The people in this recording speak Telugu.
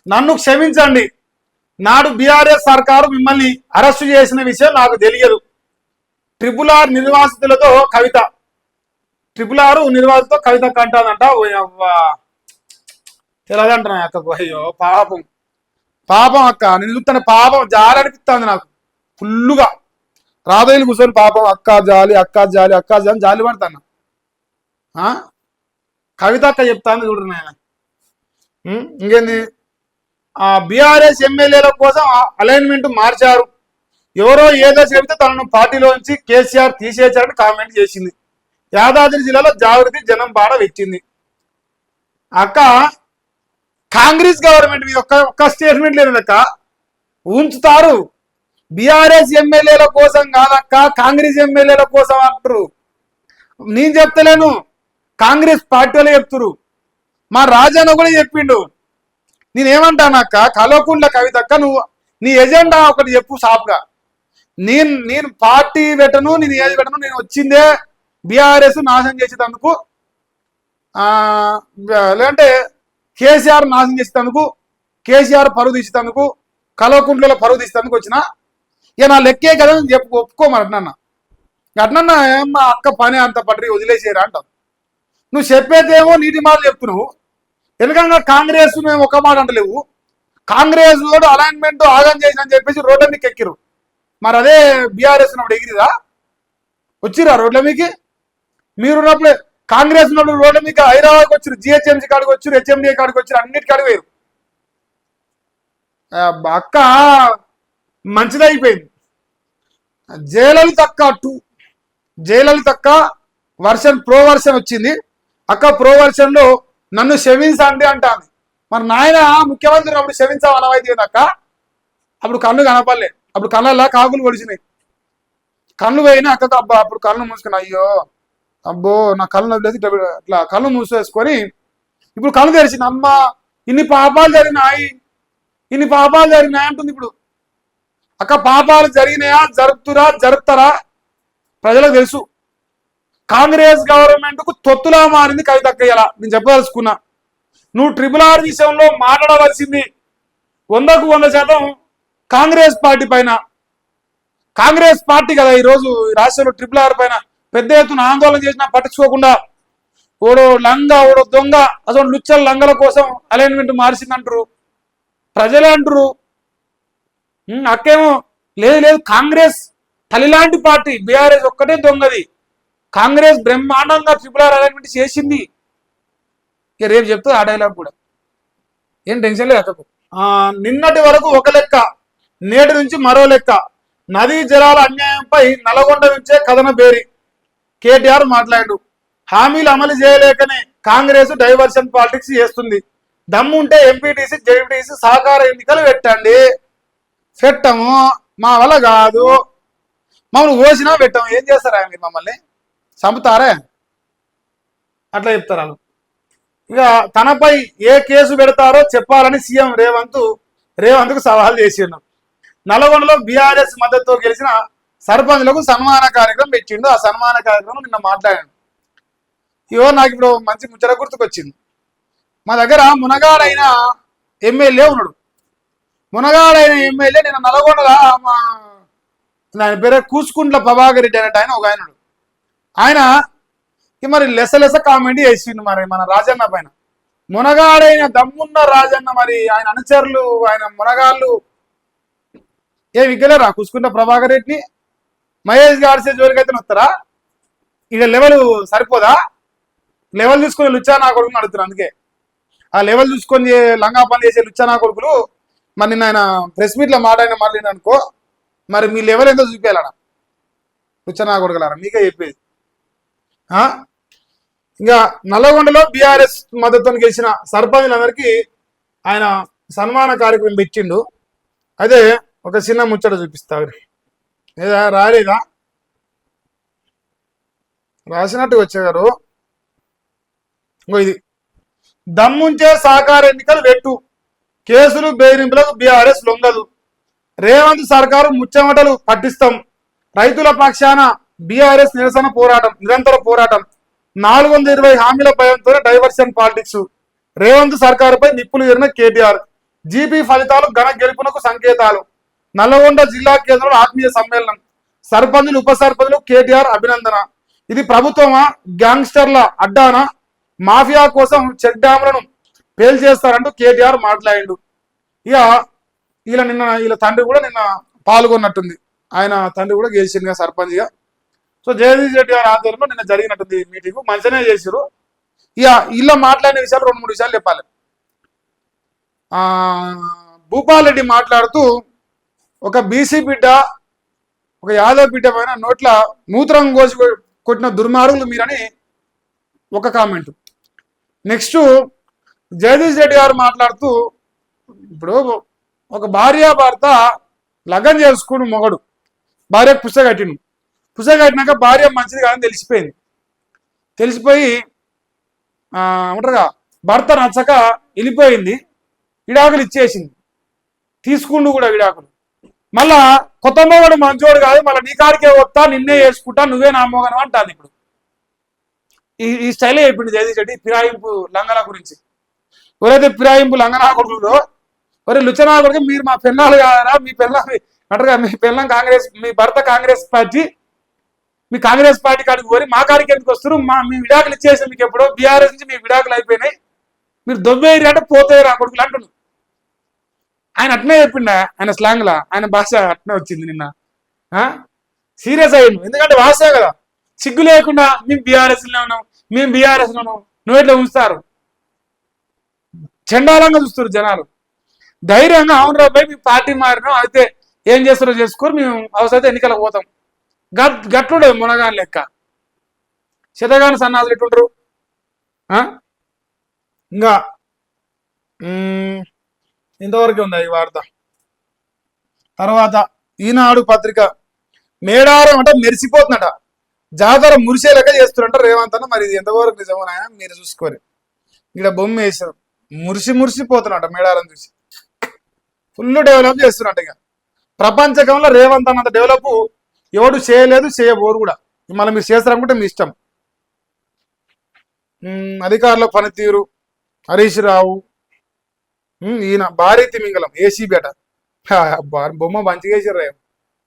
నన్ను క్షమించండి. నాడు బీఆర్ఎస్ సర్కారు మిమ్మల్ని అరెస్టు చేసిన విషయం నాకు తెలియదు. RRR నిర్వాసితులతో కవిత, RRR నిర్వాసితులతో కవిత కంటాదంట. తెలదంటున్నా అక్కకు. అయ్యో పాపం పాపం అక్క, నేను చూస్తాను పాపం జాలి అనిపిస్తుంది నాకు ఫుల్లుగా. రాబోయేలు కూర్చొని పాపం అక్క జాలి అక్క జాలి అక్క జాలి జాలి పడతాను. కవిత అక్క చెప్తాను చూడు నాయన. ఇంకేంది, బీఆర్ఎస్ ఎమ్మెల్యేల కోసం అలైన్మెంట్ మార్చారు. ఎవరో ఏదో చెబితే తనను పార్టీలోంచి కేసీఆర్ తీసేశారని కామెంట్ చేసింది. యాదాద్రి జిల్లాలో జాగృతి జనం బాడ వచ్చింది. అక్క కాంగ్రెస్ గవర్నమెంట్ మీద ఒక్క స్టేట్మెంట్ లేదక్క. ఉంచుతారు. బీఆర్ఎస్ ఎమ్మెల్యేల కోసం కాదక్క, కాంగ్రెస్ ఎమ్మెల్యేల కోసం అంటారు. నేను చెప్తలేను, కాంగ్రెస్ పార్టీ వాళ్ళు చెప్తురు. మా రాజన్న కూడా చెప్పిండు. నేనేమంటానక్క, కల్వకుంట్ల కవితక్క, నువ్వు నీ ఎజెండా ఒకటి చెప్పు సాప్గా. నేను పార్టీ పెట్టను, నేను ఏది పెట్టను. నేను వచ్చిందే బీఆర్ఎస్ నాశనం చేసేటందుకు, లేదంటే కేసీఆర్ నాశనం చేసేటందుకు, కేసీఆర్ పరువు తీసేటందుకు, కల్వకుంట్లలో పరువు తీసేటందుకు వచ్చిన. ఇక నా లెక్కే కదా అని చెప్పు, ఒప్పుకోమని అట్నన్న. అట్నన్నా ఏమన్నా అక్క పని అంత పట్టి వదిలేసేరా అంటావు. నువ్వు చెప్పేదేమో నీటి మాటలు చెప్తున్నావు. ఎందుకంగా కాంగ్రెస్ మేము ఒక మాట అంటలేవు. కాంగ్రెస్ కూడా అలైన్మెంట్ ఆగం చేసి అని చెప్పేసి రోడ్ల మీకు ఎక్కిరు. మరి అదే బీఆర్ఎస్ ఉన్నప్పుడు ఎగిరిదా? వచ్చిరా రోడ్ల మీకు? మీరున్నప్పుడు కాంగ్రెస్ ఉన్నప్పుడు రోడ్ల మీకు హైదరాబాద్కి వచ్చారు, జిహెచ్ఎంసీ కాడికి వచ్చారు, హెచ్ఎండిఏ కాడికి వచ్చారు, అన్నిటి కాడికి వేరు. అక్క మంచిదైపోయింది. జయలలిత అక్క వర్షన్ ప్రో వర్షన్ వచ్చింది. అక్క ప్రో వర్షన్ లో నన్ను క్షమించండి అంటాను. మరి నాయన ముఖ్యమంత్రి అప్పుడు క్షమించావు అనవైతే అక్క. అప్పుడు కళ్ళు కనపడలే, అప్పుడు కళ్ళల్లో కాకులు పొడిచినాయి. కళ్ళు పోయినా అక్కకు అబ్బా అప్పుడు కళ్ళు మూసుకుని అయ్యో అబ్బో నా కళ్ళు వదిలేసి ఇట్లా కళ్ళు మూసేసుకొని ఇప్పుడు కళ్ళు తెరిచింది. అమ్మ ఇన్ని పాపాలు జరిగినాయి అంటుంది. ఇప్పుడు అక్క పాపాలు జరిగినాయా, జరుపుతారా ప్రజలకు తెలుసు. కాంగ్రెస్ గవర్నమెంట్ కు తొత్తులా మారింది కవితక్కయ్యలా. నేను చెప్పదలుచుకున్నా, నువ్వు RRR విషయంలో మాట్లాడవలసింది 100కు 100% కాంగ్రెస్ పార్టీ పైన. కాంగ్రెస్ పార్టీ కదా ఈరోజు రాష్ట్రంలో RRR పైన పెద్ద ఎత్తున ఆందోళన చేసినా పట్టించుకోకుండా ఓడో లంగ ఓడో దొంగ అసలు లుచ్చల లంగల కోసం అలైన్మెంట్ మార్చిందంటారు, ప్రజలే అంటారు. అక్కేమో లేదు కాంగ్రెస్ తల్లిలాంటి పార్టీ, బీఆర్ఎస్ ఒక్కటే దొంగది, కాంగ్రెస్ బ్రహ్మాండంగా RRR అలైన్మెంట్ చేసింది. ఇక రేపు చెప్తుంది ఆ డైలాగ్ కూడా. ఏం టెన్షన్ లేదు అక్కకు. నిన్నటి వరకు ఒక లెక్క, నేటి నుంచి మరో లెక్క. నదీ జలాల అన్యాయంపై నల్గొండ నుంచే కథన బేరి కేటీఆర్ మాట్లాడు. హామీలు అమలు చేయలేకనే కాంగ్రెస్ డైవర్షన్ పాలిటిక్స్ చేస్తుంది. దమ్ముంటే ఎంపీటీసీ జెడ్పీటీసీ సహకార ఎన్నికలు పెట్టము, మా వల్ల కాదు, మమ్మల్ని కోసినా పెట్టాము. ఏం చేస్తారా మీరు? మమ్మల్ని చంపుతారే? అట్లా చెప్తారు వాళ్ళు. ఇక తనపై ఏ కేసు పెడతారో చెప్పాలని సీఎం రేవంత్కు సవాల్ చేసిండు. నల్గొండలో బీఆర్ఎస్ మద్దతుతో గెలిచిన సర్పంచ్లకు సన్మాన కార్యక్రమం పెట్టిండు. ఆ సన్మాన కార్యక్రమం నిన్న మాట్లాడాడు. ఇవో నాకు ఇప్పుడు మంచి ముచ్చట గుర్తుకొచ్చింది. మా దగ్గర మునగాడైన ఎమ్మెల్యే ఉన్నాడు. మునగాడైన ఎమ్మెల్యే నిన్న నల్గొండలో ఆయన పేరు కూసుకుంట్ల ప్రభాకర్ రెడ్డి అన్నట్టు ఆయన ఒక ఆయనడు. ఆయన మరి లెస కామెంట్ చేసిండు మరి మన రాజన్న పైన. మునగాడైన దమ్మున్న రాజన్న మరి ఆయన అనుచరులు, ఆయన మునగాళ్ళు ఏ విగ్గలేరా కూసుకుంట్ల ప్రభాకర్ రెడ్డిని? మహేష్ గాడ్సే జోలికైతే వస్తారా? ఇక లెవెల్ సరిపోదా? లెవెల్ చూసుకొని లుచ్చా నా కొడుకుని అడుగుతున్నారు. అందుకే ఆ లెవెల్ చూసుకొని లంగా పని చేసే లుచ్చా నా కొడుకులు మరి నిన్న ఆయన ప్రెస్ మీట్లో మాట్లాడిన అనుకో, మరి మీ లెవెల్ ఎంతో చూపించాలన్నా లుచ్చా నా కొడుకులారా, మీకే చెప్పేది. ఇంకా నల్లగొండలో బీఆర్ఎస్ మద్దతుతో గెలిచిన సర్పంచులందరికీ ఆయన సన్మాన కార్యక్రమం పెట్టిండు. అదే ఒక చిన్న ముచ్చట చూపిస్తా. ఏదా రాలేదా? రాసినట్టు వచ్చేగారు. ఇంకో ఇది, దమ్ముంచే సహకార ఎన్నికలు పెట్టు, కేసులు బెదిరింపులకు బీఆర్ఎస్ లొంగదు, రేవంత్ సర్కారు ముచ్చమటలు పట్టిస్తాం, రైతుల పక్షాన బీఆర్ఎస్ నిరంతర పోరాటం, 420 హామీల భయంతో డైవర్షన్ పాలిటిక్స్, రేవంత్ సర్కారుపై నిప్పులు ఎరిన కేటీఆర్. జీపీ ఫలితాలు ఘన గెలుపునకు సంకేతాలు. నల్లగొండ జిల్లా కేంద్రంలో ఆత్మీయ సమ్మేళనం. సర్పంచులు ఉప సర్పంచులు కేటీఆర్ అభినందన. ఇది ప్రభుత్వమా గ్యాంగ్స్టర్ల అడ్డానా? మాఫియా కోసం చెక్ డ్యాములను పేల్చేస్తారంటూ కేటీఆర్ మాట్లాడిండు. ఇక వీళ్ళ తండ్రి కూడా నిన్న పాల్గొన్నట్టుంది. ఆయన తండ్రి కూడా గెలిచింది సర్పంచ్గా. సో జగదీష్ రెడ్డి గారి ఆధ్వర్యంలో నిన్న జరిగినట్టుంది మీటింగ్. మంచిగానే చేసారు. ఇక ఇలా మాట్లాడిన విషయాలు 2-3 విషయాలు చెప్పాలి. భూపాల్ రెడ్డి మాట్లాడుతూ ఒక బీసీ బిడ్డ ఒక యాదవ్ బిడ్డ పైన నోట్ల నూతనం కోసి కొట్టిన దుర్మార్గులు మీరని ఒక కామెంట్. నెక్స్ట్ జగదీష్ రెడ్డి గారు మాట్లాడుతూ ఇప్పుడు ఒక భార్య భర్త లగ్నం చేసుకుని మొగడు భార్యకు పుస్తకట్టిను. పుస్తకట్టినాక భార్య మంచిది కాదని తెలిసిపోయి అంటారుగా భర్త నచ్చక వెళ్ళిపోయింది. విడాకులు ఇచ్చేసింది. తీసుకుంటూ కూడా విడాకులు. మళ్ళా కొత్త మొగడు మంచోడు కాదు, మళ్ళీ నీ కాడికే వస్తా, నిన్నే వేసుకుంటా, నువ్వే నా మోగను అంటాను. ఇప్పుడు ఈ స్టైలే చెప్పింది జగదీష్ రెడ్డి ఫిరాయింపు లంగన గురించి. ఎవరైతే ఫిరాయింపు లంగనా కొడుకులో ఒరే లుచనా కొడుకు, మీరు మా పెళ్ళాలు కాదరా, మీ పెళ్ళం అంటారుగా, మీ పెళ్ళం కాంగ్రెస్, మీ భర్త కాంగ్రెస్ పార్టీ, మీ కాంగ్రెస్ పార్టీ కాడికి పోయి మా కాడికి ఎందుకు వస్తారు? మీ విడాకులు ఇచ్చేసి మీకు ఎప్పుడో బీఆర్ఎస్ నుంచి మీ విడాకులు అయిపోయినాయి, మీరు దొబ్బేరి అంటే పోతాయి రా కొడుకులు అంటున్నారు. ఆయన అట్నే చెప్పిండా, ఆయన స్లాంగ్ లా, ఆయన భాష అట్నే వచ్చింది నిన్న. సీరియస్ అయ్యిండు. ఎందుకంటే వాసే కదా, సిగ్గు లేకుండా మేము బీఆర్ఎస్లో ఉన్నాం, మేము బీఆర్ఎస్లో ఉన్నాం, నువ్వు ఎట్లా ఉంచుతారు? చండాలంగా చూస్తారు జనాలు. ధైర్యంగా అవును రాబాయి మీ పార్టీ మారినాం, అయితే ఏం చేస్తారో చేసుకోరు, మేము అవసరమైతే ఎన్నికలకు పోతాం. గట్లుండదు మునగాని లెక్క. శతగాని సన్నాసులు ఎట్టుంటారు. ఇంకా ఇంతవరకే ఉంది ఈ వార్త. తర్వాత ఈనాడు పత్రిక, మేడారం అంటే మెరిసిపోతుందట, జాతర మురిసే లెక్క చేస్తున్నట్ట రేవంత్ అన్న. మరి ఇది ఎంతవరకు నిజమో నాయన మీరు చూసుకోరు. ఇక్కడ బొమ్మ వేసారు, మురిసిపోతున్నట్ట మేడారం చూసి. ఫుల్ డెవలప్ చేస్తున్నట్టు. ఇక ప్రపంచకంలో రేవంత్ అన్నంత డెవలప్ ఎవడు చేయలేదు, చేయబోరు కూడా. మళ్ళీ మీరు చేస్తారనుకుంటే మీ ఇష్టం. అధికారుల పనితీరు, హరీష్ రావు, ఈయన భారీ తిమింగలం ఏసీ బేట బొమ్మ మంచిగా వేసారు.